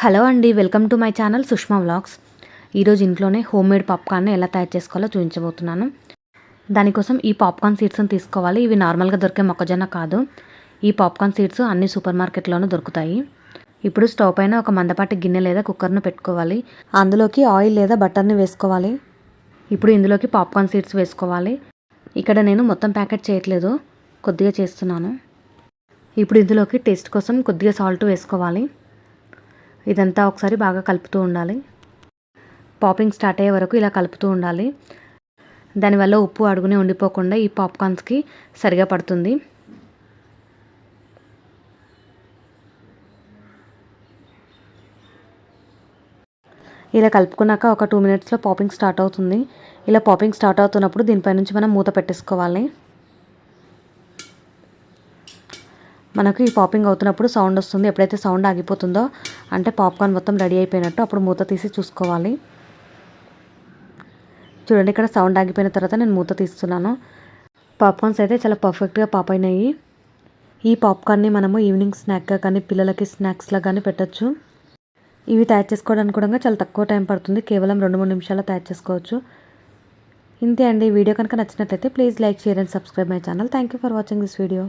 Hello అండి, welcome to my channel Sushma vlogs. ఈరోజు ఇంట్లోనే హోమ్మేడ్ పాప్కార్న్ని ఎలా తయారు చేసుకోవాలో చూపించబోతున్నాను. దానికోసం ఈ పాప్కార్న్ సీడ్స్ని తీసుకోవాలి. ఇవి నార్మల్గా దొరికే మొక్కజొన్న కాదు. ఈ పాప్కార్న్ సీడ్స్ అన్ని సూపర్ మార్కెట్లోనూ దొరుకుతాయి. ఇప్పుడు స్టవ్ పైన ఒక మందపాటి గిన్నె లేదా కుక్కర్ను పెట్టుకోవాలి. అందులోకి ఆయిల్ లేదా బటర్ని వేసుకోవాలి. ఇప్పుడు ఇందులోకి పాప్కార్న్ సీడ్స్ వేసుకోవాలి. ఇక్కడ నేను మొత్తం ప్యాకెట్ చేయట్లేదు, కొద్దిగా చేస్తున్నాను. ఇప్పుడు ఇందులోకి టేస్ట్ కోసం కొద్దిగా సాల్ట్ వేసుకోవాలి. ఇదంతా ఒకసారి బాగా కలుపుతూ ఉండాలి. పాపింగ్ స్టార్ట్ అయ్యే వరకు ఇలా కలుపుతూ ఉండాలి. దానివల్ల ఉప్పు అడుగునే ఉండిపోకుండా ఈ పాప్కార్న్స్కి సరిగా పడుతుంది. ఇలా కలుపుకున్నాక ఒక 2 మినిట్స్లో పాపింగ్ స్టార్ట్ అవుతుంది. ఇలా పాపింగ్ స్టార్ట్ అవుతున్నప్పుడు దీనిపై నుంచి మనం మూత పెట్టేసుకోవాలి. మనకు ఈ పాపింగ్ అవుతున్నప్పుడు సౌండ్ వస్తుంది. ఎప్పుడైతే సౌండ్ ఆగిపోతుందో అంటే పాప్కార్న్ మొత్తం రెడీ అయిపోయినట్టు. అప్పుడు మూత తీసి చూసుకోవాలి. చూడండి, ఇక్కడ సౌండ్ ఆగిపోయిన తర్వాత నేను మూత తీస్తున్నాను. పాప్కార్న్స్ అయితే చాలా పర్ఫెక్ట్గా పాప్ అయినాయి. ఈ పాప్కార్న్ని మనము ఈవినింగ్ స్నాక్గా కానీ పిల్లలకి స్నాక్స్లా కానీ పెట్టచ్చు. ఇవి తయారు చేసుకోవడానికి కూడా చాలా తక్కువ టైం పడుతుంది. కేవలం 2-3 నిమిషాల్లో తయారు చేసుకోవచ్చు. ఇంతే అండి. వీడియో కనుక నచ్చినట్లయితే please like, share and subscribe my channel. Thank you for watching this video.